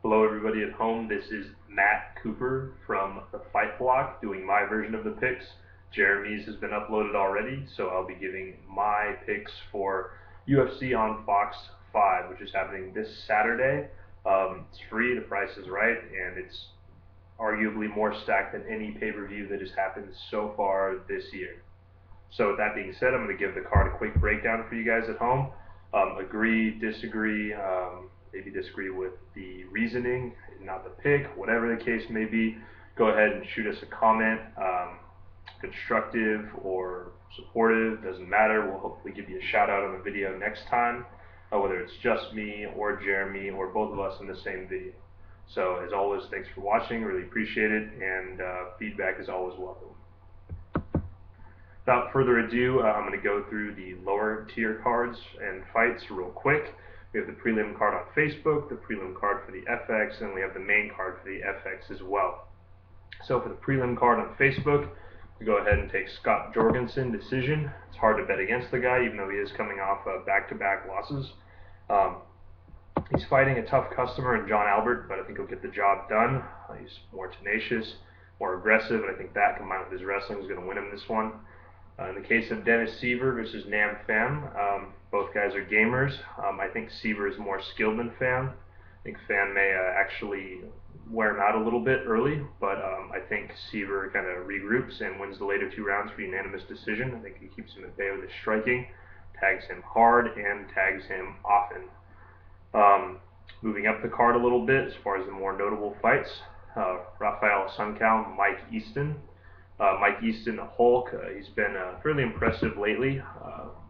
Hello everybody at home, this is Matt Cooper from the Fight Block doing my version of the picks. Jeremy's has been uploaded already, so I'll be giving my picks for UFC on Fox 5, which is happening this Saturday. It's free, the price is right, and it's arguably more stacked than any pay-per-view that has happened so far this year. So with that being said, I'm going to give the card a quick breakdown for you guys at home. Agree, disagree, maybe disagree with the reasoning, not the pick, whatever the case may be, go ahead and shoot us a comment, constructive or supportive, doesn't matter. We'll hopefully give you a shout out on the video next time, whether it's just me or Jeremy or both of us in the same video. So as always, thanks for watching, really appreciate it, and feedback is always welcome. Without further ado, I'm going to go through the lower tier cards and fights real quick. We have the prelim card on Facebook, the prelim card for the FX, and we have the main card for the FX as well. So for the prelim card on Facebook, we go ahead and take Scott Jorgensen decision. It's hard to bet against the guy, even though he is coming off back-to-back losses. He's fighting a tough customer in John Albert, but I think he'll get the job done. He's more tenacious, more aggressive, and I think that combined with his wrestling is going to win him this one. In the case of Dennis Seaver versus Nam Pham, both guys are gamers. I think Seaver is more skilled than Pham. I think Pham may actually wear him out a little bit early, but I think Seaver kind of regroups and wins the later two rounds for unanimous decision. I think he keeps him at bay with his striking, tags him hard, and tags him often. Moving up the card a little bit, as far as the more notable fights, Rafael Sunkau, Mike Easton. Mike Easton, a Hulk, he's been fairly impressive lately,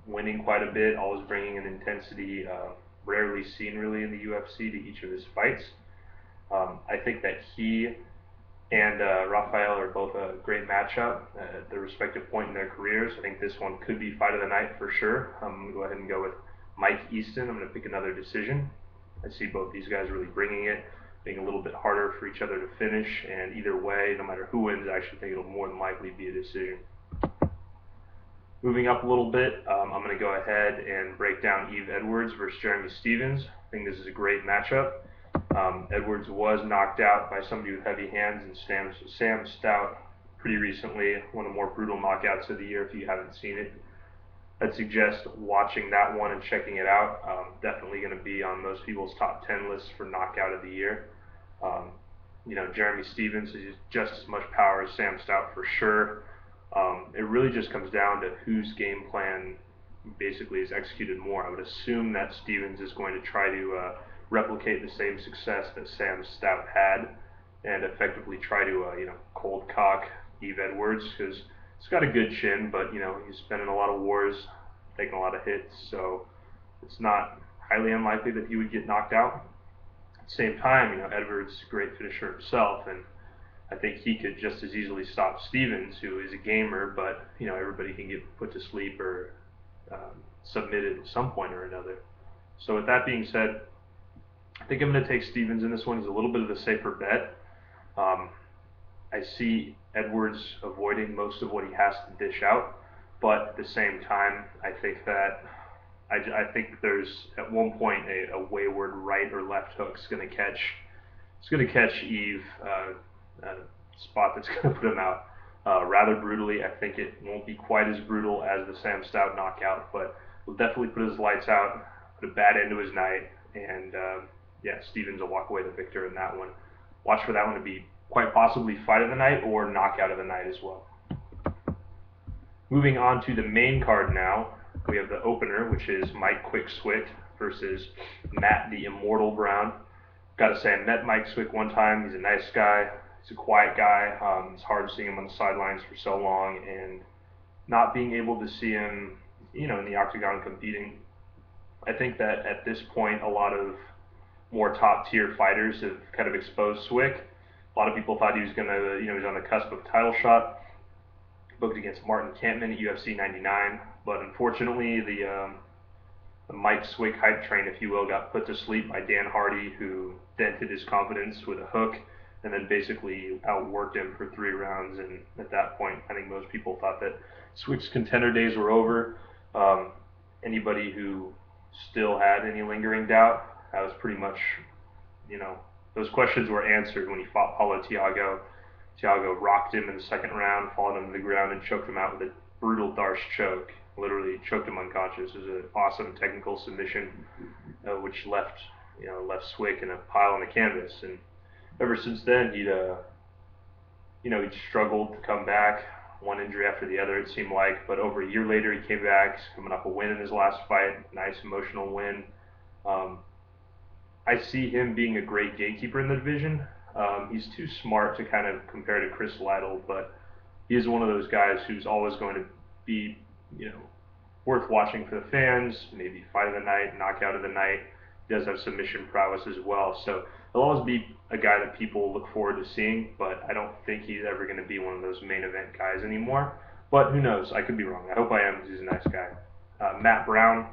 winning quite a bit, always bringing an intensity rarely seen really in the UFC to each of his fights. I think that he and Rafael are both a great matchup at their respective point in their careers. I think this one could be fight of the night for sure. I'm going to go ahead and go with Mike Easton. I'm going to pick another decision. I see both these guys really bringing it, being a little bit harder for each other to finish, and either way, no matter who wins, I actually think it'll more than likely be a decision. Moving up a little bit, I'm going to go ahead and break down Yves Edwards versus Jeremy Stephens. I think this is a great matchup. Edwards was knocked out by somebody with heavy hands and Sam Stout pretty recently, one of the more brutal knockouts of the year if you haven't seen it. I'd suggest watching that one and checking it out. Definitely going to be on most people's top 10 lists for knockout of the year. You know, Jeremy Stephens is just as much power as Sam Stout for sure. It really just comes down to whose game plan basically is executed more. I would assume that Stephens is going to try to replicate the same success that Sam Stout had and effectively try to cold cock Yves Edwards, because he's got a good chin, but he's been in a lot of wars, taking a lot of hits, so it's not highly unlikely that he would get knocked out. At the same time, Edwards is a great finisher himself, and I think he could just as easily stop Stephens, who is a gamer, but everybody can get put to sleep or submitted at some point or another. So with that being said, I think I'm going to take Stephens in this one. He's a little bit of a safer bet. I see Edwards avoiding most of what he has to dish out, but at the same time, I think that there's at one point a wayward right or left hook is going to catch. It's going to catch Yves a spot that's going to put him out rather brutally. I think it won't be quite as brutal as the Sam Stout knockout, but will definitely put his lights out, put a bad end to his night, and yeah, Stephens will walk away the victor in that one. Watch for that one to be quite possibly fight of the night or knockout of the night as well. Moving on to the main card now, we have the opener, which is Mike Quick Swick versus Matt the Immortal Brown. Gotta say, I met Mike Swick one time. He's a nice guy. He's a quiet guy. It's hard seeing him on the sidelines for so long and not being able to see him, in the octagon competing. I think that at this point, a lot of more top tier fighters have kind of exposed Swick. A lot of people thought he was going to, he was on the cusp of a title shot, booked against Martin Kampmann at UFC 99, but unfortunately the Mike Swick hype train, if you will, got put to sleep by Dan Hardy, who dented his confidence with a hook and then basically outworked him for 3 rounds. And at that point, I think most people thought that Swick's contender days were over. Anybody who still had any lingering doubt, that was pretty much, those questions were answered when he fought Paulo Thiago. Thiago rocked him in the second round, followed him to the ground, and choked him out with a brutal Darce choke. Literally choked him unconscious. It was an awesome technical submission, which left Swick in a pile on the canvas. And ever since then, he'd struggled to come back, one injury after the other, it seemed like. But over a year later, he came back, coming off a win in his last fight, nice emotional win. I see him being a great gatekeeper in the division. He's too smart to kind of compare to Chris Lytle, but he is one of those guys who's always going to be, worth watching for the fans. Maybe fight of the night, knockout of the night. He does have submission prowess as well, so he'll always be a guy that people look forward to seeing. But I don't think he's ever going to be one of those main event guys anymore. But who knows? I could be wrong. I hope I am, because he's a nice guy. Matt Brown.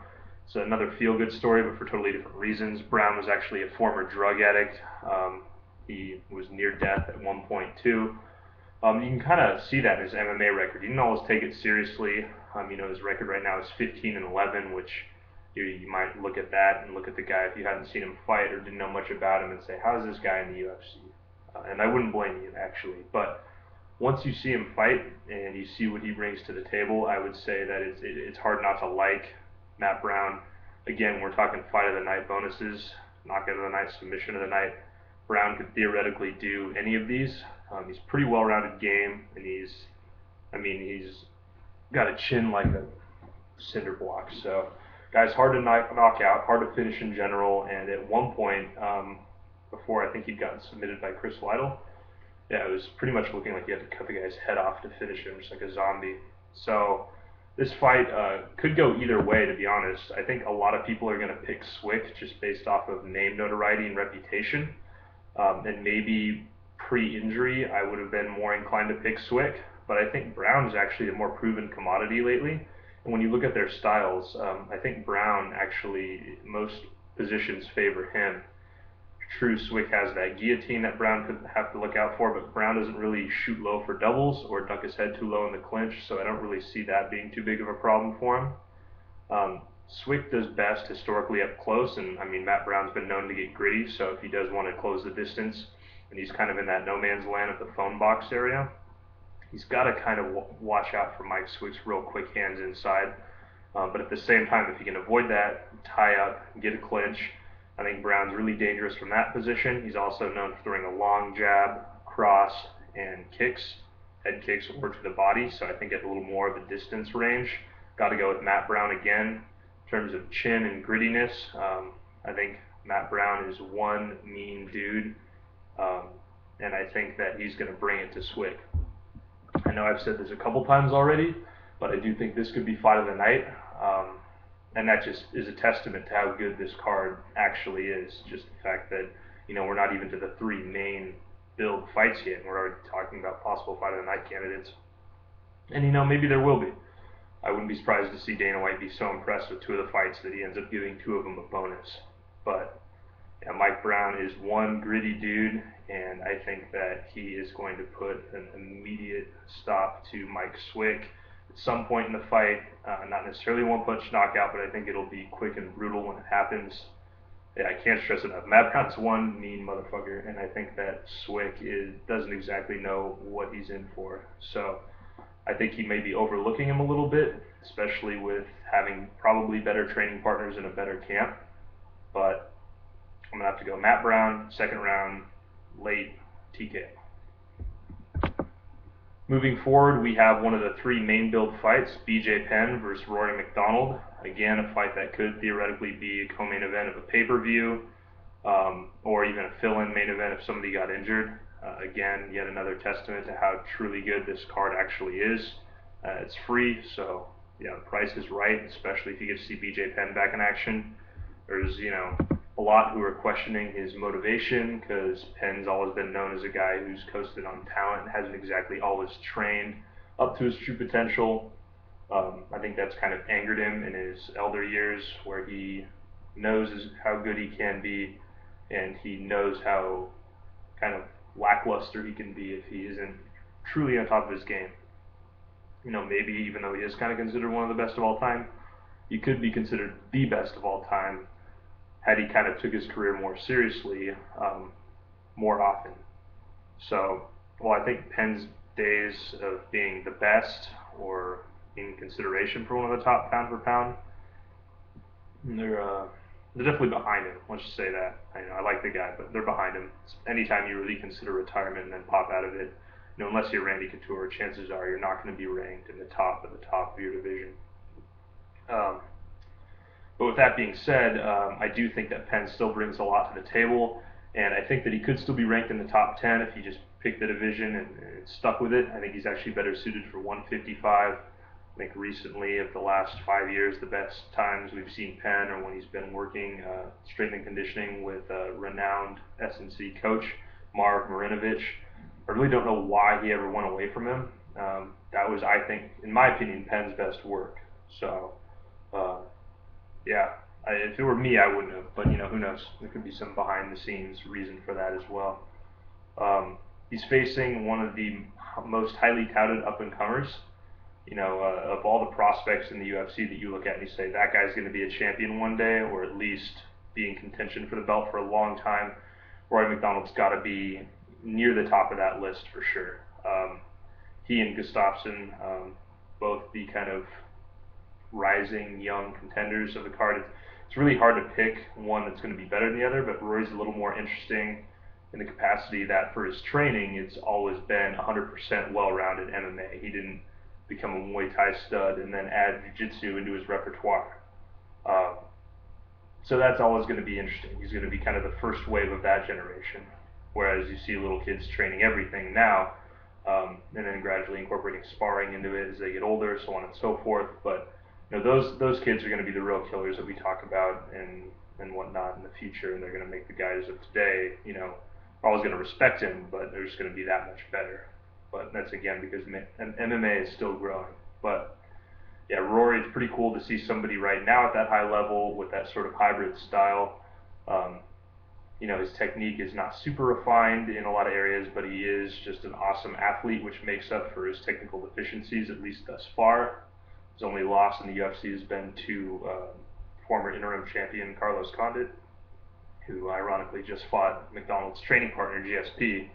It's another feel-good story, but for totally different reasons. Brown was actually a former drug addict. He was near death at one point too. You can kind of see that in his MMA record. He didn't always take it seriously. His record right now is 15-11, which you might look at that and look at the guy if you hadn't seen him fight or didn't know much about him and say, how's this guy in the UFC? And I wouldn't blame you, actually. But once you see him fight and you see what he brings to the table, I would say that it's hard not to like Matt Brown. Again, we're talking fight of the night bonuses, knockout of the night, submission of the night. Brown could theoretically do any of these. He's pretty well-rounded game, and he's got a chin like a cinder block. So, guy's hard to knock out, hard to finish in general. And at one point, before I think he'd gotten submitted by Chris Lytle, it was pretty much looking like he had to cut the guy's head off to finish him, just like a zombie. So this fight could go either way, to be honest. I think a lot of people are going to pick Swick just based off of name notoriety and reputation. And maybe pre-injury, I would have been more inclined to pick Swick. But I think Brown's actually a more proven commodity lately. And when you look at their styles, I think Brown actually, most positions favor him. True, Swick has that guillotine that Brown could have to look out for, but Brown doesn't really shoot low for doubles or duck his head too low in the clinch, so I don't really see that being too big of a problem for him. Swick does best historically up close, and Matt Brown's been known to get gritty, so if he does want to close the distance, and he's kind of in that no man's land of the phone box area, he's got to kind of watch out for Mike Swick's real quick hands inside. But at the same time, if he can avoid that, tie up, get a clinch, I think Brown's really dangerous from that position. He's also known for throwing a long jab, cross, and kicks, head kicks over to the body, so I think at a little more of a distance range. Got to go with Matt Brown again. In terms of chin and grittiness, I think Matt Brown is one mean dude, and I think that he's going to bring it to Swick. I know I've said this a couple times already, but I do think this could be fight of the night. And that just is a testament to how good this card actually is. Just the fact that, we're not even to the three main build fights yet, and we're already talking about possible fight of the night candidates. And, maybe there will be. I wouldn't be surprised to see Dana White be so impressed with two of the fights that he ends up giving two of them a bonus. But, Mike Brown is one gritty dude, and I think that he is going to put an immediate stop to Mike Swick at some point in the fight. Not necessarily one-punch knockout, but I think it'll be quick and brutal when it happens. I can't stress enough. Matt Brown's one mean motherfucker, and I think that Swick doesn't exactly know what he's in for. So I think he may be overlooking him a little bit, especially with having probably better training partners in a better camp. But I'm going to have to go Matt Brown, second round, late TKO. Moving forward, we have one of the three main build fights, BJ Penn versus Rory McDonald. Again, a fight that could theoretically be a co-main event of a pay-per-view, or even a fill-in main event if somebody got injured. Again, yet another testament to how truly good this card actually is. It's free, so the price is right, especially if you get to see BJ Penn back in action. There's, a lot who are questioning his motivation, because Penn's always been known as a guy who's coasted on talent and hasn't exactly always trained up to his true potential. I think that's kind of angered him in his elder years, where he knows how good he can be, and he knows how kind of lackluster he can be if he isn't truly on top of his game. Maybe even though he is kind of considered one of the best of all time, he could be considered the best of all time had he kind of took his career more seriously. more often. So, well, I think Penn's days of being the best or in consideration for one of the top pound for pound, they're uh, they're definitely behind him. Let's just say that. I like the guy, but they're behind him. Anytime you really consider retirement and then pop out of it, unless you're Randy Couture, chances are you're not going to be ranked in the top of your division. Um, but with that being said, I do think that Penn still brings a lot to the table, and I think that he could still be ranked in the top 10 if he just picked the division and stuck with it. I think he's actually better suited for 155. I think recently, of the last 5 years, the best times we've seen Penn are when he's been working strength and conditioning with renowned S&C coach Marv Marinovich. I really don't know why he ever went away from him. That was, I think, in my opinion, Penn's best work. So, uh, yeah, if it were me, I wouldn't have. But who knows? There could be some behind-the-scenes reason for that as well. He's facing one of the most highly touted up-and-comers. Of all the prospects in the UFC that you look at and you say that guy's going to be a champion one day, or at least be in contention for the belt for a long time, Roy McDonald's got to be near the top of that list for sure. He and Gustafsson, both the kind of rising young contenders of the card. It's really hard to pick one that's going to be better than the other, but Roy's a little more interesting in the capacity that for his training, it's always been 100% well-rounded MMA. He didn't become a Muay Thai stud and then add Jiu-Jitsu into his repertoire. Um, so that's always going to be interesting. He's going to be kind of the first wave of that generation, whereas you see little kids training everything now, and then gradually incorporating sparring into it as they get older, so on and so forth. But those kids are going to be the real killers that we talk about and whatnot in the future, and they're going to make the guys of today, always going to respect him, but they're just going to be that much better. But that's again because MMA is still growing. But yeah, Rory, it's pretty cool to see somebody right now at that high level with that sort of hybrid style. Um, his technique is not super refined in a lot of areas, but he is just an awesome athlete, which makes up for his technical deficiencies, at least thus far. His only loss in the UFC has been to former interim champion Carlos Condit, who ironically just fought McDonald's training partner, GSP.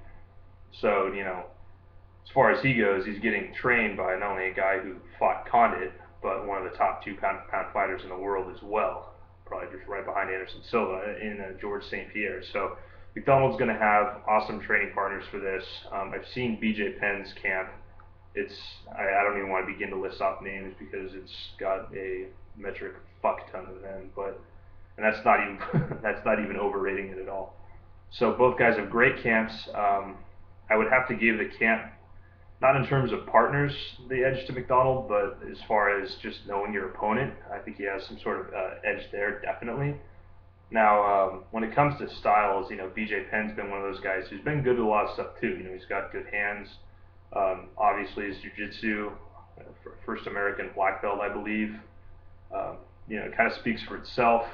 So, as far as he goes, he's getting trained by not only a guy who fought Condit, but one of the top 2 pound-for-pound fighters in the world as well, probably just right behind Anderson Silva in George St. Pierre. So McDonald's going to have awesome training partners for this. I've seen BJ Penn's camp. I don't even want to begin to list off names because it's got a metric fuck ton of them, and that's not even that's not even overrating it at all. So both guys have great camps. I would have to give the camp, not in terms of partners, the edge to McDonald, but as far as just knowing your opponent, I think he has some sort of edge there, definitely. Now, when it comes to styles, BJ Penn's been one of those guys who's been good at a lot of stuff too. He's got good hands. Obviously, his jiu-jitsu, first American black belt, I believe. It kind of speaks for itself.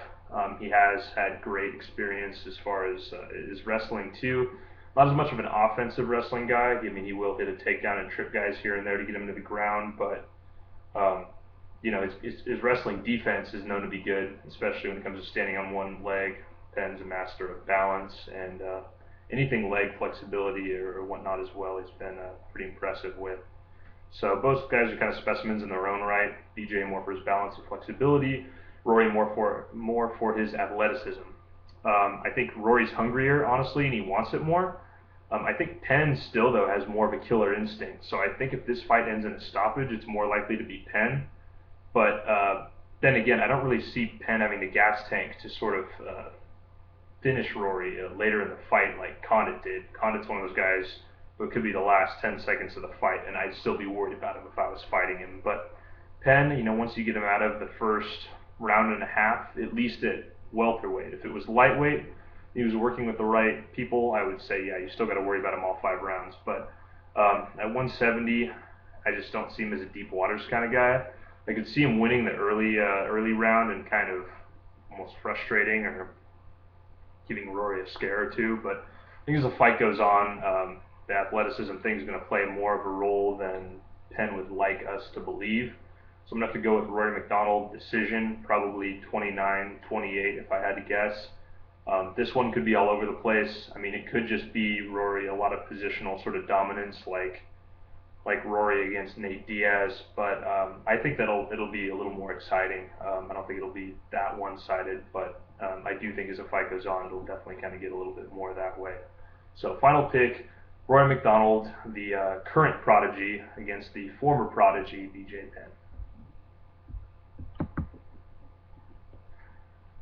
He has had great experience as far as his wrestling too. Not as much of an offensive wrestling guy. I mean, he will hit a takedown and trip guys here and there to get him to the ground, but his wrestling defense is known to be good, especially when it comes to standing on one leg. Penn's a master of balance and anything leg flexibility or whatnot as well. He's been pretty impressive with. So both guys are kind of specimens in their own right. BJ more for his balance and flexibility. Rory more for his athleticism. I think Rory's hungrier, honestly, and he wants it more. I think Penn still, though, has more of a killer instinct. So I think if this fight ends in a stoppage, it's more likely to be Penn. But then again, I don't really see Penn having the gas tank to sort of finish Rory later in the fight like Condit did. Condit's one of those guys who could be the last 10 seconds of the fight, and I'd still be worried about him if I was fighting him. But Penn, once you get him out of the first round and a half, at least at welterweight. If it was lightweight, he was working with the right people, I would say, yeah, you still got to worry about him all 5 rounds. But at 170, I just don't see him as a deep waters kind of guy. I could see him winning the early round and kind of almost frustrating or giving Rory a scare or two. But I think as the fight goes on, the athleticism thing is going to play more of a role than Penn would like us to believe. So I'm going to have to go with Rory McDonald decision, probably 29-28 if I had to guess. This one could be all over the place. I mean, it could just be Rory, a lot of positional sort of dominance, like Rory against Nate Diaz. But I think it'll be a little more exciting. I don't think it'll be that one-sided, but I do think as the fight goes on, it'll definitely kind of get a little bit more that way. So final pick, Rory McDonald, the current prodigy against the former prodigy, BJ Penn.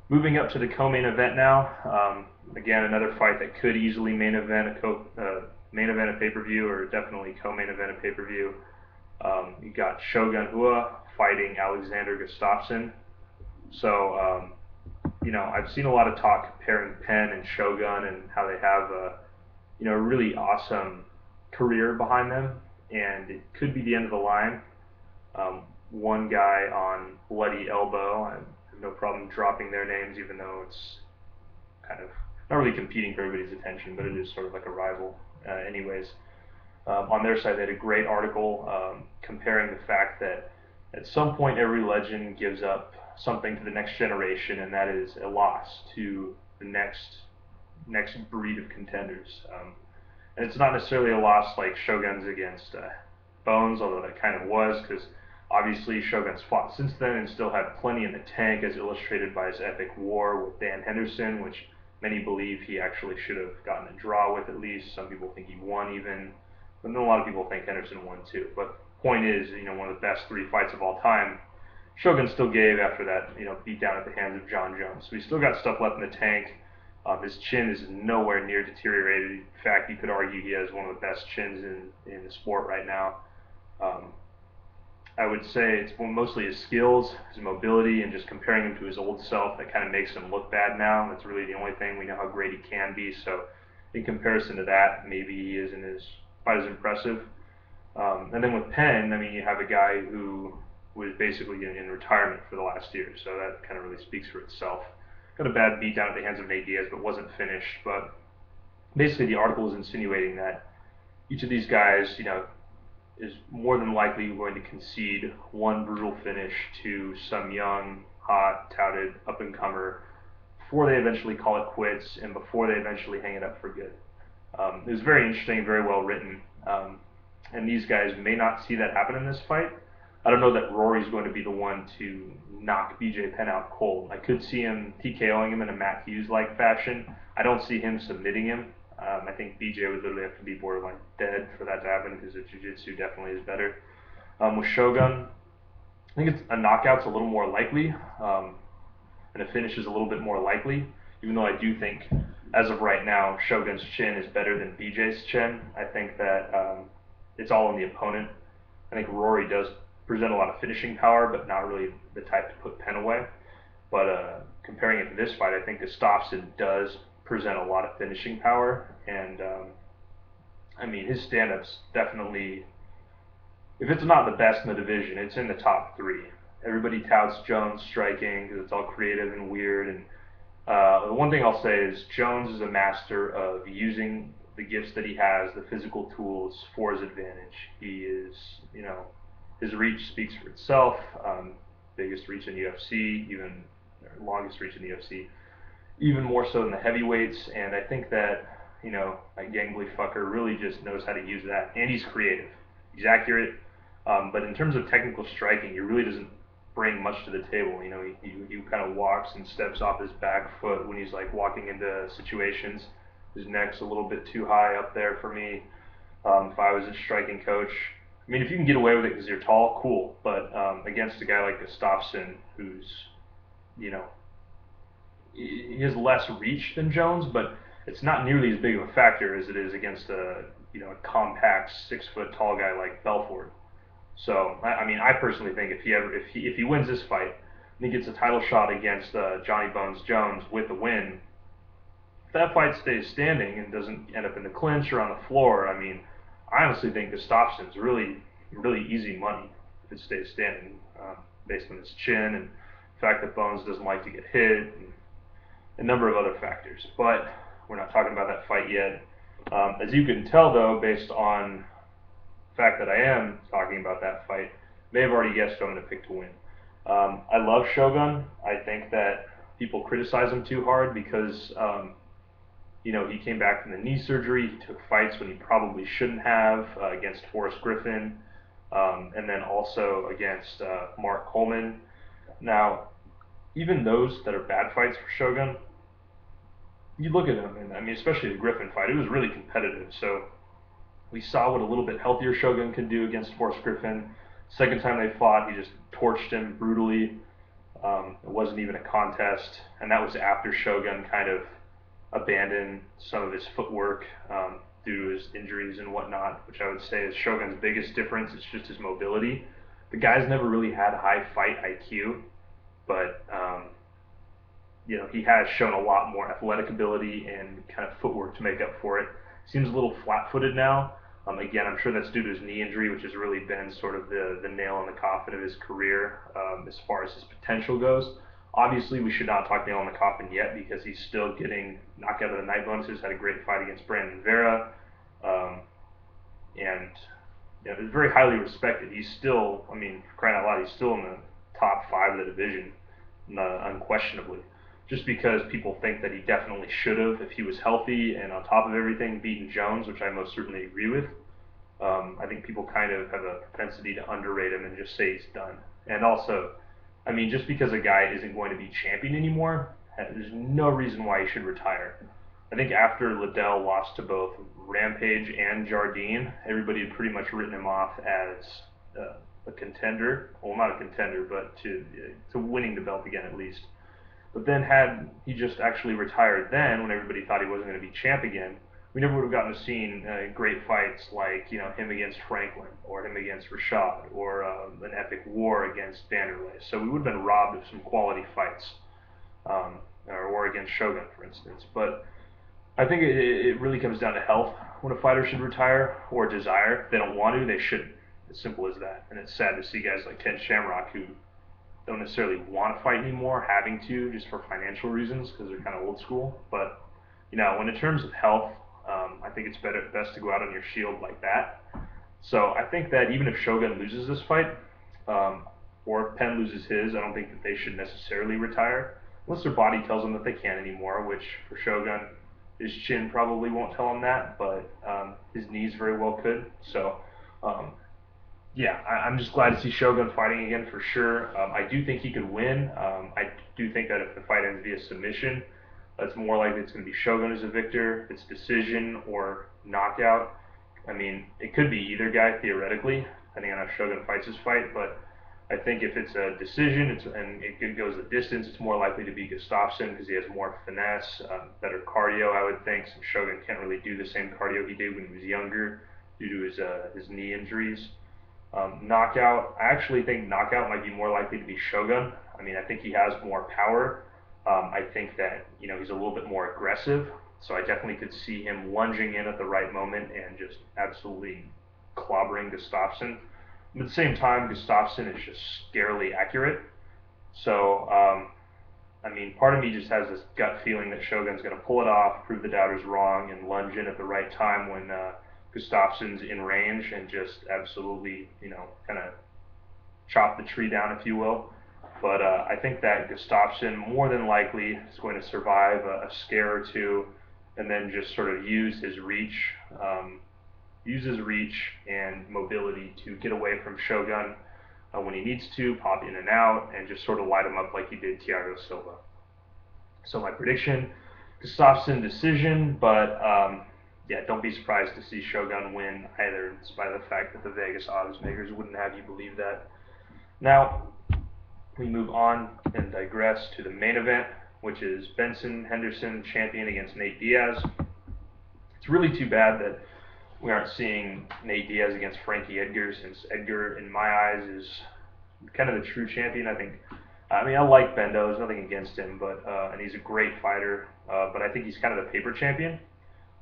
Moving up to the co-main event now. Again, another fight that could easily main event a pay-per-view, or definitely co-main event a pay-per-view. You got Shogun Rua fighting Alexander Gustafsson. So, I've seen a lot of talk comparing Penn and Shogun and how they have a really awesome career behind them, and it could be the end of the line. One guy on Bloody Elbow, I have no problem dropping their names, even though it's kind of not really competing for everybody's attention, but it is sort of like a rival. Anyways, on their side, they had a great article comparing the fact that at some point every legend gives up something to the next generation, and that is a loss to the next breed of contenders. And it's not necessarily a loss like Shogun's against Bones, although that kind of was, because obviously Shogun's fought since then and still had plenty in the tank, as illustrated by his epic war with Dan Henderson, which many believe he actually should have gotten a draw with at least. Some people think he won even, but then a lot of people think Henderson won too. But point is, one of the best 3 fights of all time, Shogun still gave after that, beat down at the hands of John Jones. So he's still got stuff left in the tank. His chin is nowhere near deteriorated. In fact, you could argue he has one of the best chins in the sport right now. I would say it's mostly his skills, his mobility, and just comparing him to his old self that kind of makes him look bad now. That's really the only thing. We know how great he can be, so in comparison to that, maybe he isn't quite as impressive. And then with Penn, you have a guy who was basically in retirement for the last year, so that kind of really speaks for itself. Got a bad beat down at the hands of Nate Diaz, but wasn't finished. But basically, the article is insinuating that each of these guys, is more than likely going to concede one brutal finish to some young, hot, touted up-and-comer before they eventually call it quits and before they eventually hang it up for good. It was very interesting, very well written, and these guys may not see that happen in this fight. I don't know that Rory's going to be the one to knock BJ Penn out cold. I could see him TKOing him in a Matt Hughes-like fashion. I don't see him submitting him. I think BJ would literally have to be borderline dead for that to happen, because the jiu-jitsu definitely is better. With Shogun, I think a knockout's a little more likely, and a finish is a little bit more likely, even though I do think, as of right now, Shogun's chin is better than BJ's chin. I think that it's all on the opponent. I think Rory does present a lot of finishing power, but not really the type to put Penn away. But comparing it to this fight, I think Gustafsson does present a lot of finishing power, and his stand-up's definitely, if it's not the best in the division, it's in the top 3. Everybody touts Jones' striking because it's all creative and weird, and the one thing I'll say is Jones is a master of using the gifts that he has, the physical tools, for his advantage. He is, his reach speaks for itself. Biggest reach in UFC, even longest reach in the UFC, even more so than the heavyweights. And I think that that gangly fucker really just knows how to use that, and he's creative. He's accurate, but in terms of technical striking, he really doesn't bring much to the table. He kind of walks and steps off his back foot when he's like walking into situations. His neck's a little bit too high up there for me. If I was a striking coach, if you can get away with it because you're tall, cool. But against a guy like Gustafsson, who's, he has less reach than Jones, but it's not nearly as big of a factor as it is against a compact 6-foot tall guy like Belfort. So I personally think if he wins this fight and he gets a title shot against Johnny Bones Jones with the win, if that fight stays standing and doesn't end up in the clinch or on the floor, I honestly think Gustafsson's really, really easy money if it stays standing, based on his chin and the fact that Bones doesn't like to get hit and a number of other factors. But we're not talking about that fight yet. As you can tell, though, based on the fact that I am talking about that fight, may have already guessed who I'm going to pick to win. I love Shogun. I think that people criticize him too hard because he came back from the knee surgery. He took fights when he probably shouldn't have against Forrest Griffin, and then also against Mark Coleman. Now, even those that are bad fights for Shogun, you look at them, and I mean, especially the Griffin fight, it was really competitive. So we saw what a little bit healthier Shogun could do against Forrest Griffin. Second time they fought, he just torched him brutally. It wasn't even a contest, and that was after Shogun kind of abandoned some of his footwork due to his injuries and whatnot, which I would say is Shogun's biggest difference. It's just his mobility. The guy's never really had high fight IQ, but he has shown a lot more athletic ability and kind of footwork to make up for it. Seems a little flat-footed now. Again, I'm sure that's due to his knee injury, which has really been sort of the nail in the coffin of his career as far as his potential goes. Obviously, we should not talk nail in the coffin yet because he's still getting knockout of the night bonuses. Had a great fight against Brandon Vera, and is very highly respected. He's still, I mean, for crying out loud, he's still in the top 5 of the division, unquestionably. Just because people think that he definitely should have, if he was healthy and on top of everything, beaten Jones, which I most certainly agree with. I think people kind of have a propensity to underrate him and just say he's done. And also, I mean, just because a guy isn't going to be champion anymore, there's no reason why he should retire. I think after Liddell lost to both Rampage and Jardine, everybody had pretty much written him off as a contender. Well, not a contender, but to winning the belt again at least. But then had he just actually retired then, when everybody thought he wasn't going to be champ again, we never would have gotten to see great fights like him against Franklin or him against Rashad or an epic war against Vanderlei. So we would have been robbed of some quality fights, or against Shogun, for instance. But I think it really comes down to health when a fighter should retire, or desire. If they don't want to, they shouldn't. As simple as that. And it's sad to see guys like Ken Shamrock who don't necessarily want to fight anymore, having to just for financial reasons because they're kind of old school. But when in terms of health, I think it's best to go out on your shield like that. So I think that even if Shogun loses this fight, or if Penn loses his, I don't think that they should necessarily retire unless their body tells them that they can't anymore. Which for Shogun, his chin probably won't tell him that, but his knees very well could. So. I'm just glad to see Shogun fighting again for sure. I do think he could win. I do think that if the fight ends via submission, that's more likely it's going to be Shogun as a victor. If it's decision or knockout, I mean, it could be either guy theoretically, depending on how Shogun fights his fight. But I think if it's a decision and it goes the distance, it's more likely to be Gustafsson because he has more finesse, better cardio, I would think. Since Shogun can't really do the same cardio he did when he was younger due to his knee injuries. Knockout, I actually think knockout might be more likely to be Shogun. I mean, I think he has more power. I think that, he's a little bit more aggressive. So I definitely could see him lunging in at the right moment and just absolutely clobbering Gustafsson. But at the same time, Gustafsson is just scarily accurate. So, I mean, part of me just has this gut feeling that Shogun's going to pull it off, prove the doubters wrong, and lunge in at the right time when Gustafsson's in range and just absolutely, kind of chop the tree down, if you will. But I think that Gustafsson more than likely is going to survive a scare or two and then just sort of use his reach and mobility to get away from Shogun when he needs to, pop in and out, and just sort of light him up like he did Thiago Silva. So my prediction, Gustafsson decision, but don't be surprised to see Shogun win either, in spite of the fact that the Vegas odds makers wouldn't have you believe that. Now, we move on and digress to the main event, which is Benson Henderson champion against Nate Diaz. It's really too bad that we aren't seeing Nate Diaz against Frankie Edgar, since Edgar, in my eyes, is kind of the true champion. I like Bendo, there's nothing against him, but and he's a great fighter, but I think he's kind of the paper champion.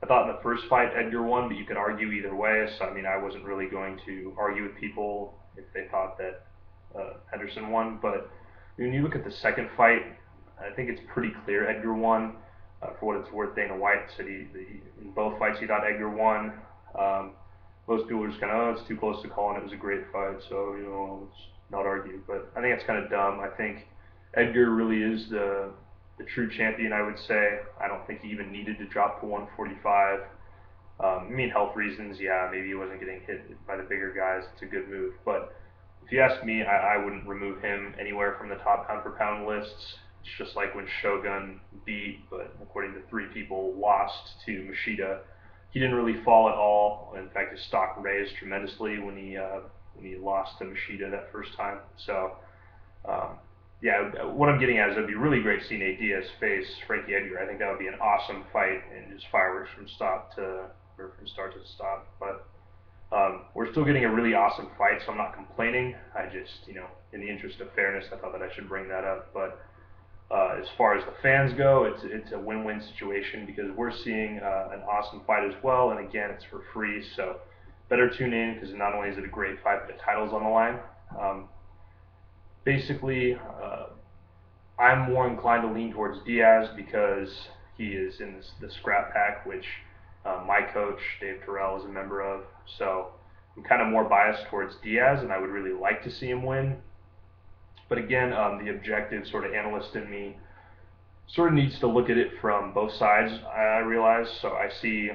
I thought in the first fight Edgar won, but you could argue either way. So I wasn't really going to argue with people if they thought that Henderson won. But when you look at the second fight, I think it's pretty clear Edgar won. For what it's worth, Dana White said in both fights he thought Edgar won. Most people were just kind of, it's too close to call, and it was a great fight, so let's not argue. But I think it's kind of dumb. I think Edgar really is the the true champion, I would say. I don't think he even needed to drop to 145. I mean, health reasons, yeah, maybe he wasn't getting hit by the bigger guys. It's a good move. But if you ask me, I wouldn't remove him anywhere from the top pound for pound lists. It's just like when Shogun beat, but according to 3 people, lost to Machida. He didn't really fall at all. In fact, his stock raised tremendously when he lost to Machida that first time. So, um, yeah, what I'm getting at is it'd be really great seeing Nate Diaz face Frankie Edgar. I think that would be an awesome fight and just fireworks from start to stop. But we're still getting a really awesome fight, so I'm not complaining. I just, in the interest of fairness, I thought that I should bring that up. But as far as the fans go, it's a win-win situation because we're seeing an awesome fight as well, and again, it's for free. So better tune in because not only is it a great fight, but the title's on the line. Basically, I'm more inclined to lean towards Diaz because he is in the scrap pack, which my coach, Dave Terrell, is a member of. So I'm kind of more biased towards Diaz, and I would really like to see him win. But again, the objective sort of analyst in me sort of needs to look at it from both sides, I realize. So I see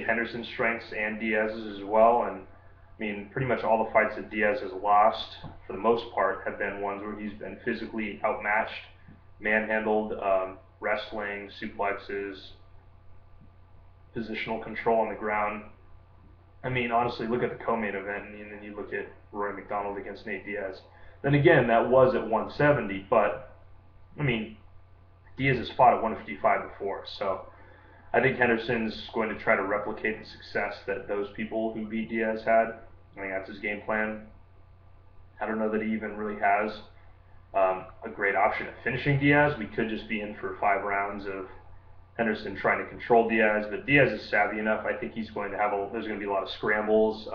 Henderson's strengths and Diaz's as well, and I mean, pretty much all the fights that Diaz has lost, for the most part, have been ones where he's been physically outmatched, manhandled, wrestling, suplexes, positional control on the ground. I mean, honestly, look at the co-main event, and then you look at Rory McDonald against Nate Diaz. Then again, that was at 170, but, I mean, Diaz has fought at 155 before, so I think Henderson's going to try to replicate the success that those people who beat Diaz had. I think that's his game plan. I don't know that he even really has a great option at finishing Diaz. We could just be in for 5 rounds of Henderson trying to control Diaz, but Diaz is savvy enough. I think he's going to there's going to be a lot of scrambles,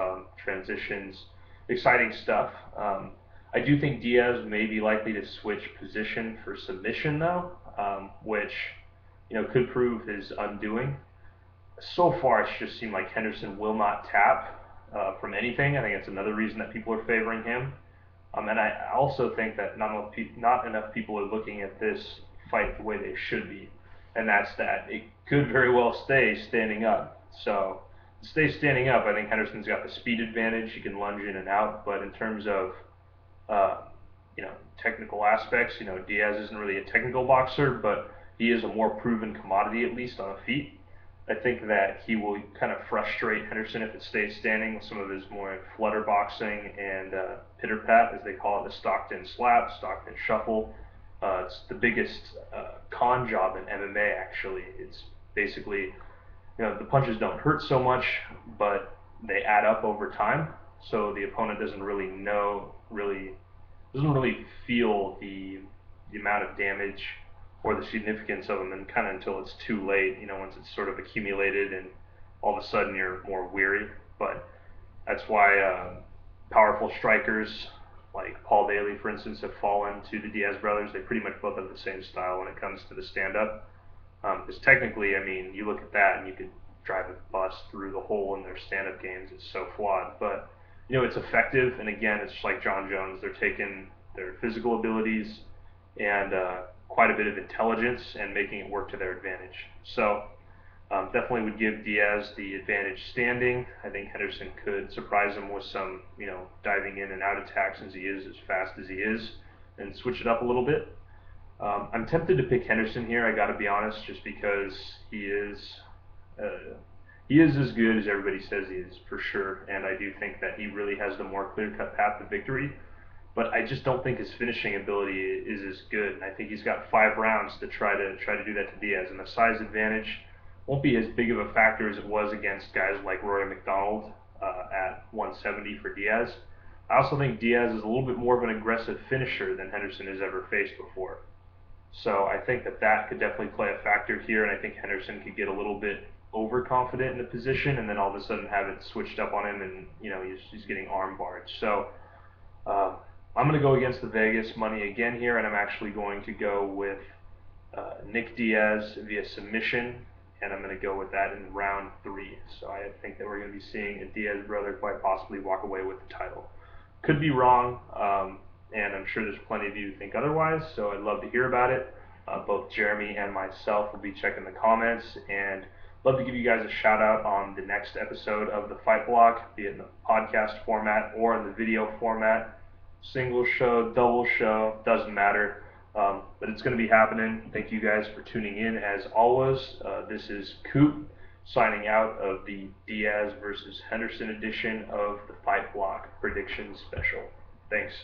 transitions, exciting stuff. I do think Diaz may be likely to switch position for submission though, which could prove his undoing. So far, it's just seemed like Henderson will not tap from anything. I think that's another reason that people are favoring him. And I also think that not enough people are looking at this fight the way they should be, and that's that it could very well stay standing up. So to stay standing up, I think Henderson's got the speed advantage. He can lunge in and out, but in terms of technical aspects, Diaz isn't really a technical boxer, but he is a more proven commodity, at least on the feet. I think that he will kind of frustrate Henderson if it stays standing with some of his more flutter boxing and pitter pat, as they call it, the Stockton slap, Stockton shuffle. It's the biggest con job in MMA, actually. It's basically, the punches don't hurt so much, but they add up over time. So the opponent doesn't really feel the amount of damage or the significance of them, and kind of until it's too late, once it's sort of accumulated and all of a sudden you're more weary. But that's why powerful strikers like Paul Daly, for instance, have fallen to the Diaz brothers. They pretty much both have the same style when it comes to the stand-up. Because technically, I mean, you look at that and you could drive a bus through the hole in their stand-up games. It's so flawed. But, it's effective. And again, it's just like John Jones. They're taking their physical abilities and quite a bit of intelligence and making it work to their advantage. So definitely would give Diaz the advantage standing. I think Henderson could surprise him with some, diving in and out attacks since he is as fast as he is, and switch it up a little bit. I'm tempted to pick Henderson here, I gotta be honest, just because he is as good as everybody says he is, for sure, and I do think that he really has the more clear-cut path to victory. But I just don't think his finishing ability is as good, and I think he's got 5 rounds to try to do that to Diaz, and the size advantage won't be as big of a factor as it was against guys like Rory McDonald at 170 for Diaz. I also think Diaz is a little bit more of an aggressive finisher than Henderson has ever faced before. So I think that could definitely play a factor here, and I think Henderson could get a little bit overconfident in the position and then all of a sudden have it switched up on him, and he's getting arm barred. So I'm going to go against the Vegas money again here, and I'm actually going to go with Nick Diaz via submission, and I'm going to go with that in round 3. So I think that we're going to be seeing a Diaz brother quite possibly walk away with the title. Could be wrong, and I'm sure there's plenty of you who think otherwise, so I'd love to hear about it. Both Jeremy and myself will be checking the comments, and love to give you guys a shout out on the next episode of the Fight Block, be it in the podcast format or in the video format. Single show, double show, doesn't matter. But it's going to be happening. Thank you guys for tuning in as always. This is Coop signing out of the Diaz versus Henderson edition of the Fight Block Prediction Special. Thanks.